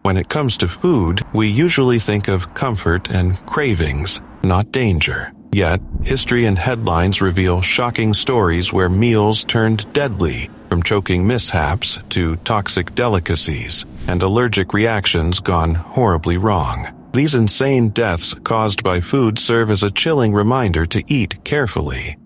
When it comes to food, we usually think of comfort and cravings, not danger. Yet, history and headlines reveal shocking stories where meals turned deadly, from choking mishaps to toxic delicacies, and allergic reactions gone horribly wrong. These insane deaths caused by food serve as a chilling reminder to eat carefully.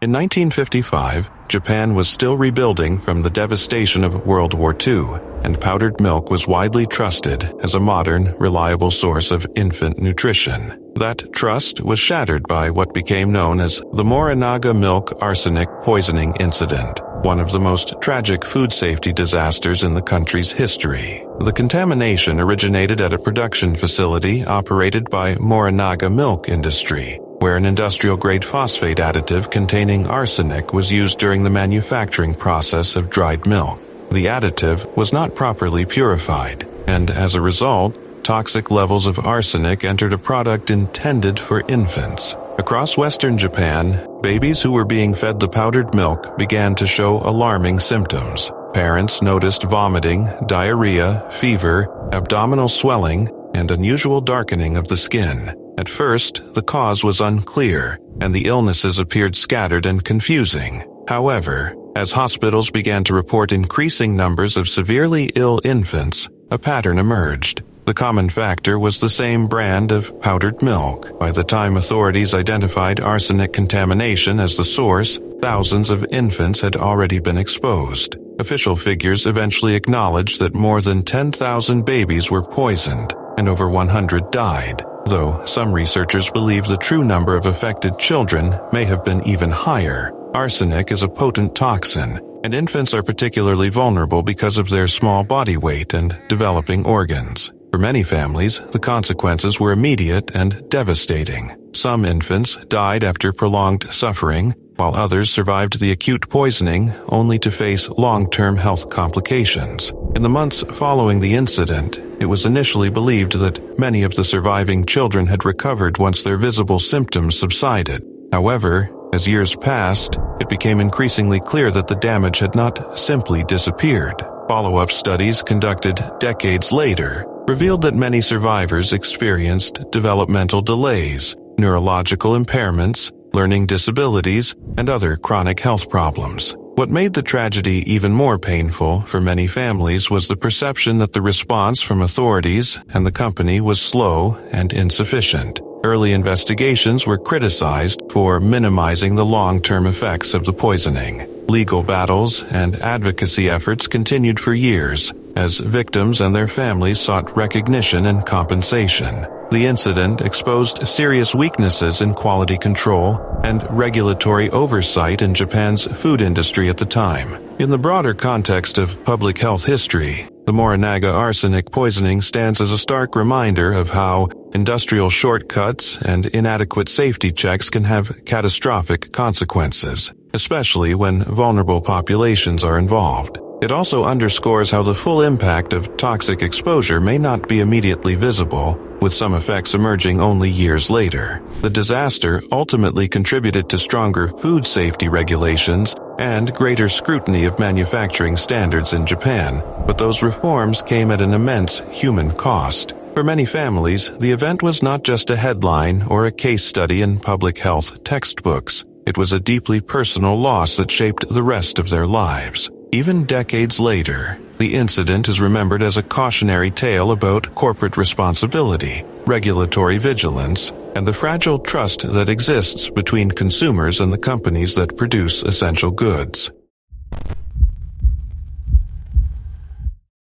In 1955, Japan was still rebuilding from the devastation of World War II, and powdered milk was widely trusted as a modern, reliable source of infant nutrition. That trust was shattered by what became known as the Morinaga milk arsenic poisoning incident, one of the most tragic food safety disasters in the country's history. The contamination originated at a production facility operated by Morinaga Milk Industry, where an industrial-grade phosphate additive containing arsenic was used during the manufacturing process of dried milk. The additive was not properly purified, and as a result, toxic levels of arsenic entered a product intended for infants. Across Western Japan, babies who were being fed the powdered milk began to show alarming symptoms. Parents noticed vomiting, diarrhea, fever, abdominal swelling, and unusual darkening of the skin. At first, the cause was unclear, and the illnesses appeared scattered and confusing. However, as hospitals began to report increasing numbers of severely ill infants, a pattern emerged. The common factor was the same brand of powdered milk. By the time authorities identified arsenic contamination as the source, thousands of infants had already been exposed. Official figures eventually acknowledged that more than 10,000 babies were poisoned, and over 100 died, though some researchers believe the true number of affected children may have been even higher. Arsenic is a potent toxin, and infants are particularly vulnerable because of their small body weight and developing organs. For many families, the consequences were immediate and devastating. Some infants died after prolonged suffering, while others survived the acute poisoning only to face long-term health complications. In the months following the incident, it was initially believed that many of the surviving children had recovered once their visible symptoms subsided. However, as years passed, it became increasingly clear that the damage had not simply disappeared. Follow-up studies conducted decades later revealed that many survivors experienced developmental delays, neurological impairments, learning disabilities, and other chronic health problems. What made the tragedy even more painful for many families was the perception that the response from authorities and the company was slow and insufficient. Early investigations were criticized for minimizing the long-term effects of the poisoning. Legal battles and advocacy efforts continued for years, as victims and their families sought recognition and compensation. The incident exposed serious weaknesses in quality control and regulatory oversight in Japan's food industry at the time. In the broader context of public health history, the Morinaga arsenic poisoning stands as a stark reminder of how industrial shortcuts and inadequate safety checks can have catastrophic consequences, especially when vulnerable populations are involved. It also underscores how the full impact of toxic exposure may not be immediately visible, with some effects emerging only years later. The disaster ultimately contributed to stronger food safety regulations and greater scrutiny of manufacturing standards in Japan, but those reforms came at an immense human cost. For many families, the event was not just a headline or a case study in public health textbooks. It was a deeply personal loss that shaped the rest of their lives. Even decades later, the incident is remembered as a cautionary tale about corporate responsibility, regulatory vigilance, and the fragile trust that exists between consumers and the companies that produce essential goods.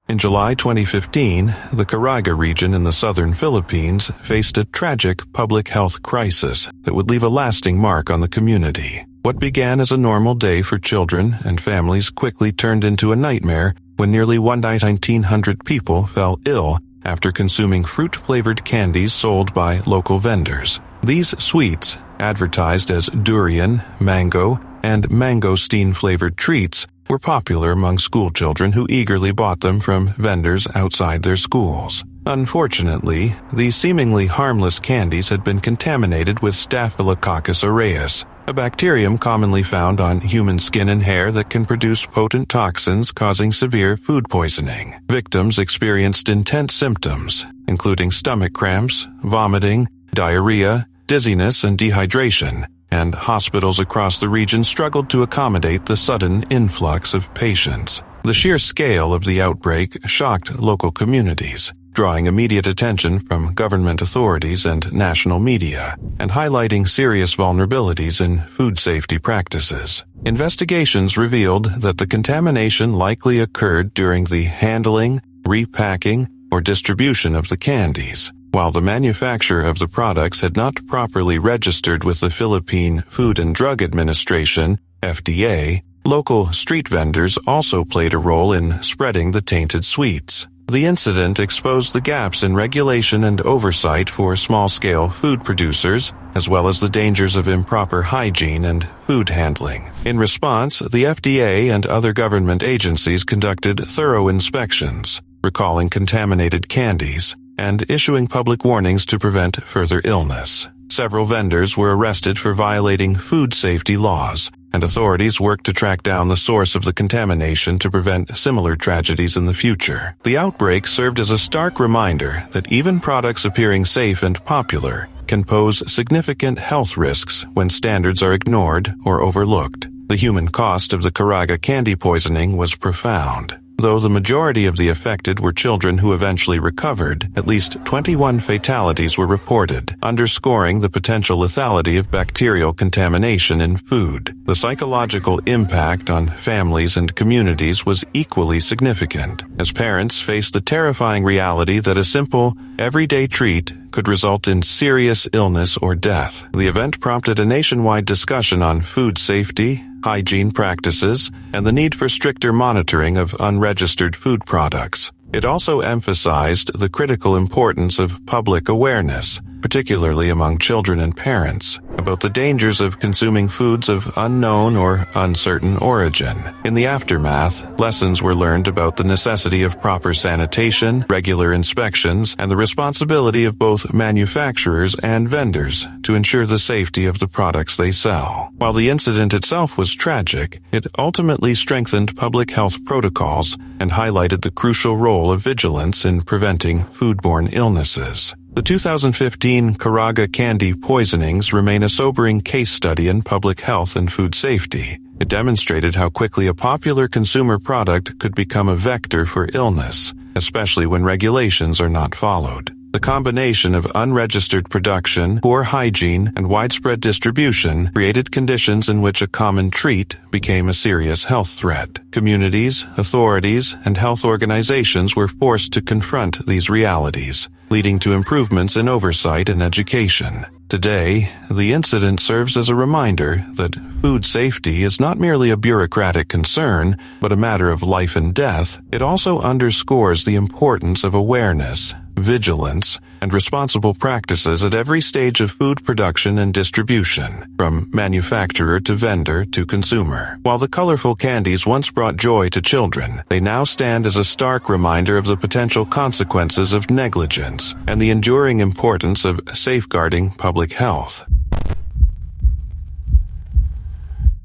In July 2015, the Calabria region in the southern Philippines faced a tragic public health crisis that would leave a lasting mark on the community. What began as a normal day for children and families quickly turned into a nightmare when nearly 1,900 people fell ill after consuming fruit-flavored candies sold by local vendors. These sweets, advertised as durian, mango, and mangosteen-flavored treats, were popular among schoolchildren who eagerly bought them from vendors outside their schools. Unfortunately, these seemingly harmless candies had been contaminated with Staphylococcus aureus, a bacterium commonly found on human skin and hair that can produce potent toxins causing severe food poisoning. Victims experienced intense symptoms, including stomach cramps, vomiting, diarrhea, dizziness, and dehydration, and hospitals across the region struggled to accommodate the sudden influx of patients. The sheer scale of the outbreak shocked local communities, drawing immediate attention from government authorities and national media, and highlighting serious vulnerabilities in food safety practices. Investigations revealed that the contamination likely occurred during the handling, repacking, or distribution of the candies, while the manufacturer of the products had not properly registered with the Philippine Food and Drug Administration, FDA. Local street vendors also played a role in spreading the tainted sweets. The incident exposed the gaps in regulation and oversight for small-scale food producers, as well as the dangers of improper hygiene and food handling. In response, the FDA and other government agencies conducted thorough inspections, recalling contaminated candies, and issuing public warnings to prevent further illness. Several vendors were arrested for violating food safety laws, and authorities worked to track down the source of the contamination to prevent similar tragedies in the future. The outbreak served as a stark reminder that even products appearing safe and popular can pose significant health risks when standards are ignored or overlooked. The human cost of the Morinaga candy poisoning was profound. Though the majority of the affected were children who eventually recovered, at least 21 fatalities were reported, underscoring the potential lethality of bacterial contamination in food. The psychological impact on families and communities was equally significant, as parents faced the terrifying reality that a simple, everyday treat could result in serious illness or death. The event prompted a nationwide discussion on food safety, hygiene practices, and the need for stricter monitoring of unregistered food products. It also emphasized the critical importance of public awareness, particularly among children and parents, about the dangers of consuming foods of unknown or uncertain origin. In the aftermath, lessons were learned about the necessity of proper sanitation, regular inspections, and the responsibility of both manufacturers and vendors to ensure the safety of the products they sell. While the incident itself was tragic, it ultimately strengthened public health protocols and highlighted the crucial role of vigilance in preventing foodborne illnesses. The 2015 Morinaga candy poisonings remain a sobering case study in public health and food safety. It demonstrated how quickly a popular consumer product could become a vector for illness, especially when regulations are not followed. The combination of unregistered production, poor hygiene, and widespread distribution created conditions in which a common treat became a serious health threat. Communities, authorities, and health organizations were forced to confront these realities, leading to improvements in oversight and education. Today, the incident serves as a reminder that food safety is not merely a bureaucratic concern, but a matter of life and death. It also underscores the importance of awareness, vigilance, and responsible practices at every stage of food production and distribution, from manufacturer to vendor to consumer. While the colorful candies once brought joy to children, they now stand as a stark reminder of the potential consequences of negligence and the enduring importance of safeguarding public health.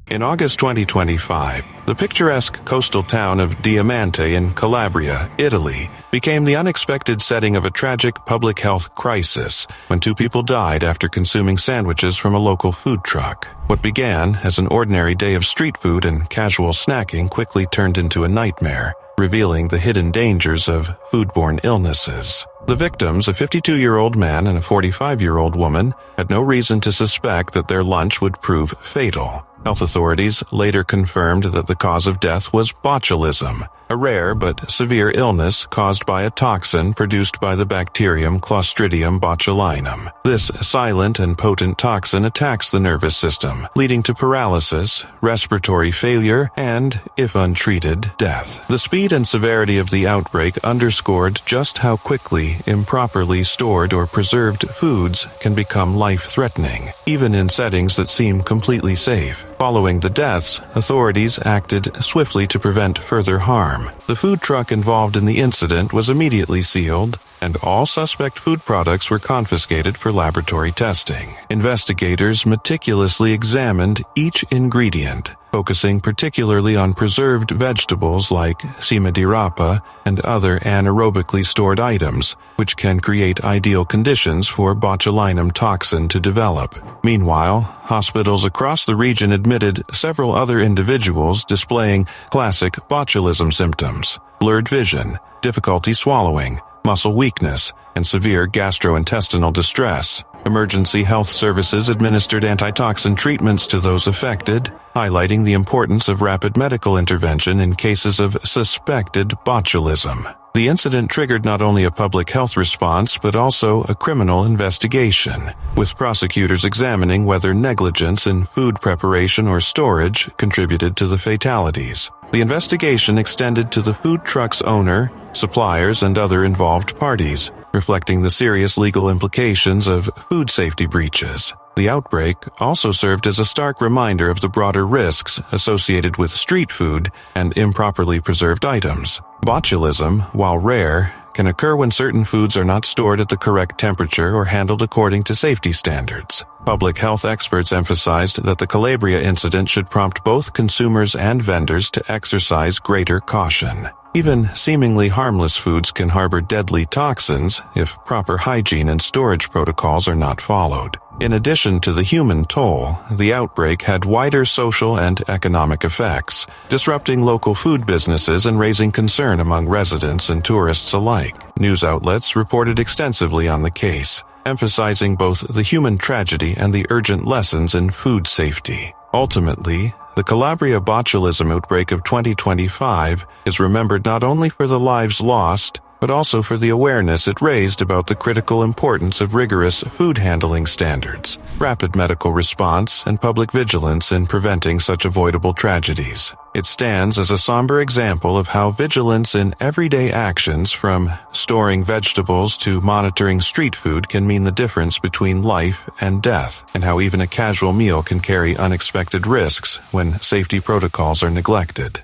In August 2025, the picturesque coastal town of Diamante in Calabria, Italy, became the unexpected setting of a tragic public health crisis when 2 people died after consuming sandwiches from a local food truck. What began as an ordinary day of street food and casual snacking quickly turned into a nightmare, revealing the hidden dangers of foodborne illnesses. The victims, a 52-year-old man and a 45-year-old woman, had no reason to suspect that their lunch would prove fatal. Health authorities later confirmed that the cause of death was botulism, a rare but severe illness caused by a toxin produced by the bacterium Clostridium botulinum. This silent and potent toxin attacks the nervous system, leading to paralysis, respiratory failure, and, if untreated, death. The speed and severity of the outbreak underscored just how quickly improperly stored or preserved foods can become life-threatening, even in settings that seem completely safe. Following the deaths, authorities acted swiftly to prevent further harm. The food truck involved in the incident was immediately sealed, and all suspect food products were confiscated for laboratory testing. Investigators meticulously examined each ingredient, focusing particularly on preserved vegetables like sima di rapa and other anaerobically stored items, which can create ideal conditions for botulinum toxin to develop. Meanwhile, hospitals across the region admitted several other individuals displaying classic botulism symptoms: blurred vision, difficulty swallowing, muscle weakness, and severe gastrointestinal distress. Emergency health services administered antitoxin treatments to those affected, highlighting the importance of rapid medical intervention in cases of suspected botulism. The incident triggered not only a public health response but also a criminal investigation, with prosecutors examining whether negligence in food preparation or storage contributed to the fatalities. The investigation extended to the food truck's owner, suppliers, and other involved parties, reflecting the serious legal implications of food safety breaches. The outbreak also served as a stark reminder of the broader risks associated with street food and improperly preserved items. Botulism, while rare, can occur when certain foods are not stored at the correct temperature or handled according to safety standards. Public health experts emphasized that the Calabria incident should prompt both consumers and vendors to exercise greater caution. Even seemingly harmless foods can harbor deadly toxins if proper hygiene and storage protocols are not followed. In addition to the human toll, the outbreak had wider social and economic effects, disrupting local food businesses and raising concern among residents and tourists alike. News outlets reported extensively on the case, emphasizing both the human tragedy and the urgent lessons in food safety. Ultimately, the Calabria botulism outbreak of 2025 is remembered not only for the lives lost, but also for the awareness it raised about the critical importance of rigorous food handling standards, rapid medical response, and public vigilance in preventing such avoidable tragedies. It stands as a somber example of how vigilance in everyday actions, from storing vegetables to monitoring street food, can mean the difference between life and death, and how even a casual meal can carry unexpected risks when safety protocols are neglected.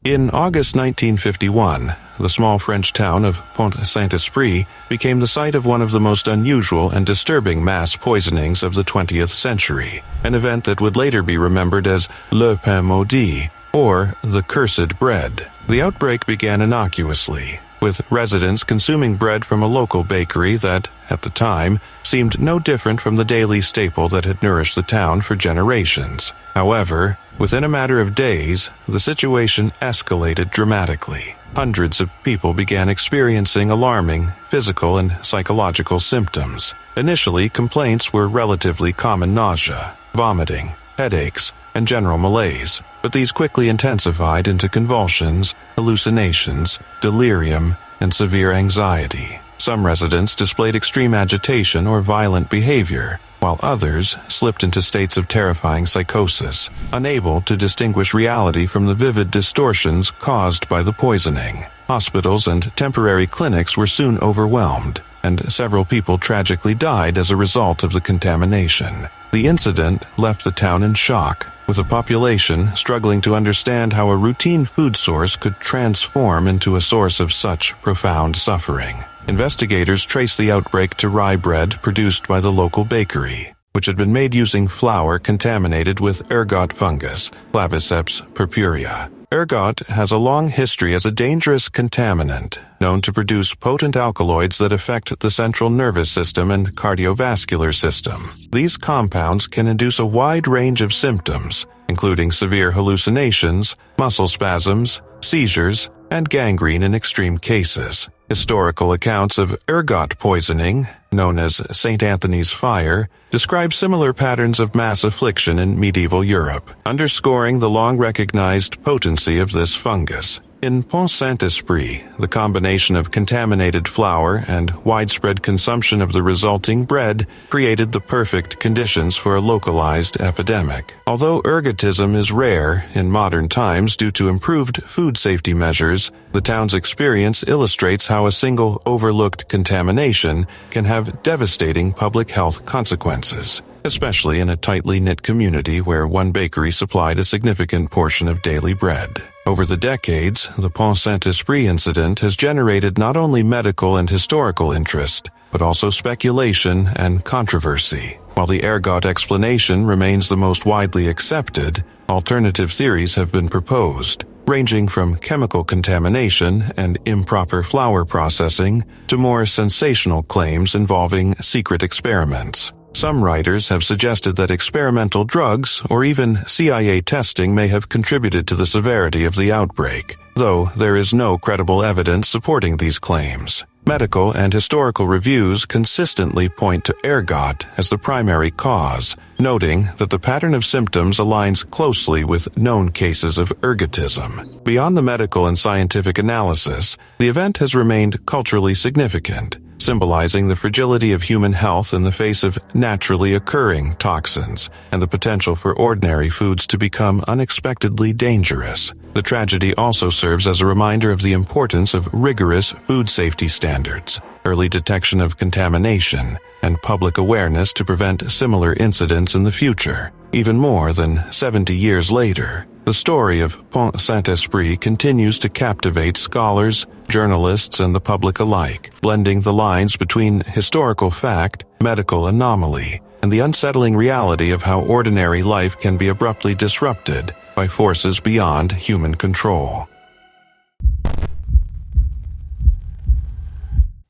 In August 1951, the small French town of Pont-Saint-Esprit became the site of one of the most unusual and disturbing mass poisonings of the 20th century, an event that would later be remembered as Le Pain Maudit, or the Cursed Bread. The outbreak began innocuously, with residents consuming bread from a local bakery that, at the time, seemed no different from the daily staple that had nourished the town for generations. However, within a matter of days, the situation escalated dramatically. Hundreds of people began experiencing alarming physical and psychological symptoms. Initially, complaints were relatively common: nausea, vomiting, headaches, and general malaise, but these quickly intensified into convulsions, hallucinations, delirium, and severe anxiety. Some residents displayed extreme agitation or violent behavior, while others slipped into states of terrifying psychosis, unable to distinguish reality from the vivid distortions caused by the poisoning. Hospitals and temporary clinics were soon overwhelmed, and several people tragically died as a result of the contamination. The incident left the town in shock, with a population struggling to understand how a routine food source could transform into a source of such profound suffering. Investigators traced the outbreak to rye bread produced by the local bakery, which had been made using flour contaminated with ergot fungus, Claviceps purpurea. Ergot has a long history as a dangerous contaminant, known to produce potent alkaloids that affect the central nervous system and cardiovascular system. These compounds can induce a wide range of symptoms, including severe hallucinations, muscle spasms, seizures, and gangrene in extreme cases. Historical accounts of ergot poisoning, known as St. Anthony's fire, describe similar patterns of mass affliction in medieval Europe, underscoring the long-recognized potency of this fungus. In Pont Saint-Esprit, the combination of contaminated flour and widespread consumption of the resulting bread created the perfect conditions for a localized epidemic. Although ergotism is rare in modern times due to improved food safety measures, the town's experience illustrates how a single overlooked contamination can have devastating public health consequences, especially in a tightly knit community where one bakery supplied a significant portion of daily bread. Over the decades, the Pont Saint-Esprit incident has generated not only medical and historical interest, but also speculation and controversy. While the ergot explanation remains the most widely accepted, alternative theories have been proposed, ranging from chemical contamination and improper flour processing to more sensational claims involving secret experiments. Some writers have suggested that experimental drugs or even CIA testing may have contributed to the severity of the outbreak, though there is no credible evidence supporting these claims. Medical and historical reviews consistently point to ergot as the primary cause, noting that the pattern of symptoms aligns closely with known cases of ergotism. Beyond the medical and scientific analysis, the event has remained culturally significant, symbolizing the fragility of human health in the face of naturally occurring toxins and the potential for ordinary foods to become unexpectedly dangerous. The tragedy also serves as a reminder of the importance of rigorous food safety standards, early detection of contamination, and public awareness to prevent similar incidents in the future. Even more than 70 years later, the story of Pont Saint-Esprit continues to captivate scholars, journalists, and the public alike, blending the lines between historical fact, medical anomaly, and the unsettling reality of how ordinary life can be abruptly disrupted by forces beyond human control.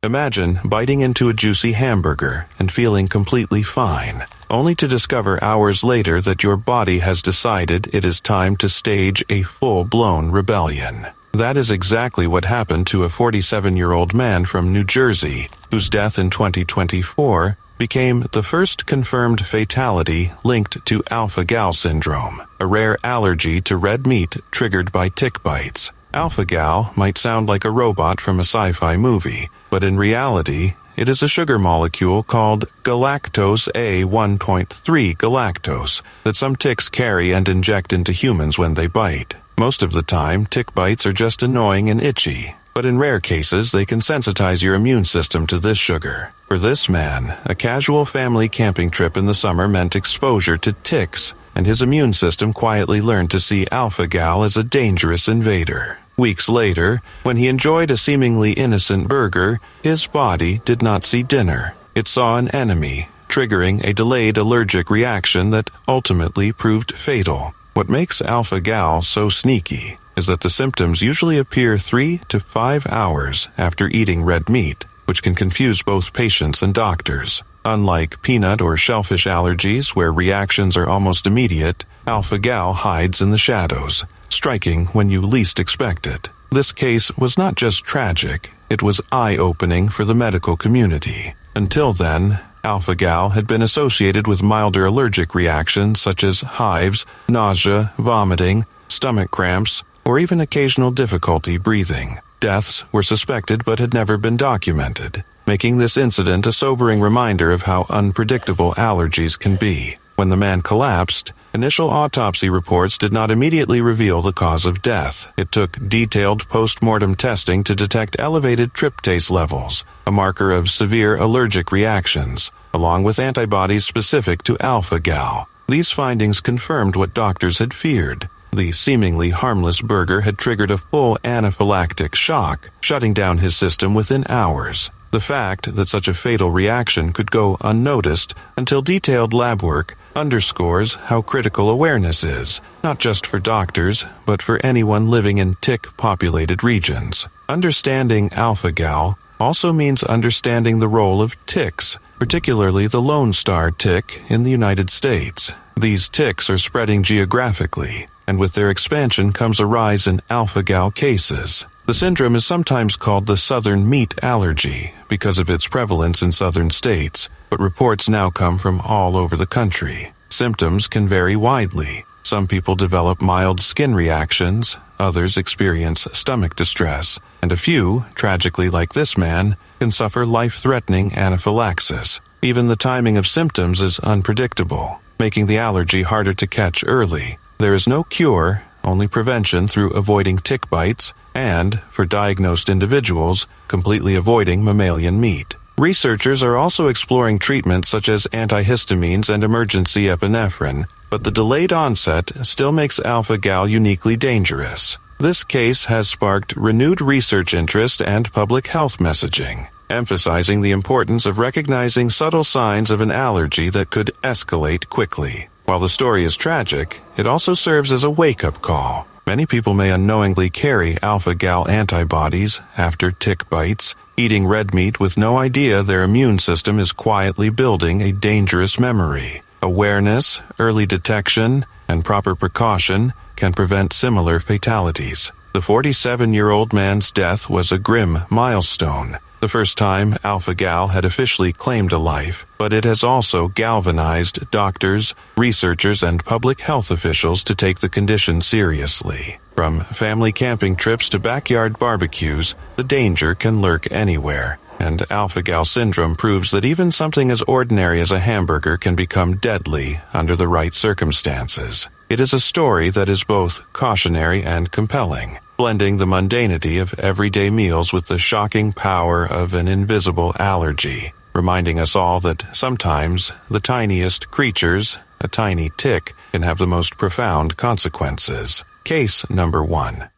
Imagine biting into a juicy hamburger and feeling completely fine, only to discover hours later that your body has decided it is time to stage a full-blown rebellion. That is exactly what happened to a 47-year-old man from New Jersey, whose death in 2024 became the first confirmed fatality linked to alpha-gal syndrome, a rare allergy to red meat triggered by tick bites. Alpha-gal might sound like a robot from a sci-fi movie, but in reality, it is a sugar molecule called galactose A1.3 galactose that some ticks carry and inject into humans when they bite. Most of the time, tick bites are just annoying and itchy, but in rare cases they can sensitize your immune system to this sugar. For this man, a casual family camping trip in the summer meant exposure to ticks, and his immune system quietly learned to see alpha-gal as a dangerous invader. Weeks later, when he enjoyed a seemingly innocent burger, his body did not see dinner. It saw an enemy, triggering a delayed allergic reaction that ultimately proved fatal. What makes alpha-gal so sneaky is that the symptoms usually appear 3 to 5 hours after eating red meat, which can confuse both patients and doctors. Unlike peanut or shellfish allergies, where reactions are almost immediate, alpha-gal hides in the shadows, striking when you least expect it. This case was not just tragic, it was eye-opening for the medical community. Until then, alpha-gal had been associated with milder allergic reactions such as hives, nausea, vomiting, stomach cramps, or even occasional difficulty breathing. Deaths were suspected but had never been documented, making this incident a sobering reminder of how unpredictable allergies can be. When the man collapsed, initial autopsy reports did not immediately reveal the cause of death. It took detailed post-mortem testing to detect elevated tryptase levels, a marker of severe allergic reactions, along with antibodies specific to alpha-gal. These findings confirmed what doctors had feared. The seemingly harmless burger had triggered a full anaphylactic shock, shutting down his system within hours. The fact that such a fatal reaction could go unnoticed until detailed lab work underscores how critical awareness is, not just for doctors, but for anyone living in tick-populated regions. Understanding alpha-gal also means understanding the role of ticks, particularly the Lone Star tick in the United States. These ticks are spreading geographically, and with their expansion comes a rise in alpha-gal cases. The syndrome is sometimes called the southern meat allergy because of its prevalence in southern states, but reports now come from all over the country. Symptoms can vary widely. Some people develop mild skin reactions, others experience stomach distress, and a few, tragically like this man, can suffer life-threatening anaphylaxis. Even the timing of symptoms is unpredictable, making the allergy harder to catch early. There is no cure, only prevention through avoiding tick bites and, for diagnosed individuals, completely avoiding mammalian meat. Researchers are also exploring treatments such as antihistamines and emergency epinephrine, but the delayed onset still makes alpha-gal uniquely dangerous. This case has sparked renewed research interest and public health messaging, emphasizing the importance of recognizing subtle signs of an allergy that could escalate quickly. While the story is tragic, it also serves as a wake-up call. Many people may unknowingly carry alpha-gal antibodies after tick bites, eating red meat with no idea their immune system is quietly building a dangerous memory. Awareness, early detection, and proper precaution can prevent similar fatalities. The 47-year-old man's death was a grim milestone, the first time alpha-gal had officially claimed a life, but it has also galvanized doctors, researchers, and public health officials to take the condition seriously. From family camping trips to backyard barbecues, the danger can lurk anywhere, and alpha-gal syndrome proves that even something as ordinary as a hamburger can become deadly under the right circumstances. It is a story that is both cautionary and compelling, blending the mundanity of everyday meals with the shocking power of an invisible allergy, reminding us all that sometimes the tiniest creatures, a tiny tick, can have the most profound consequences. Case number 1.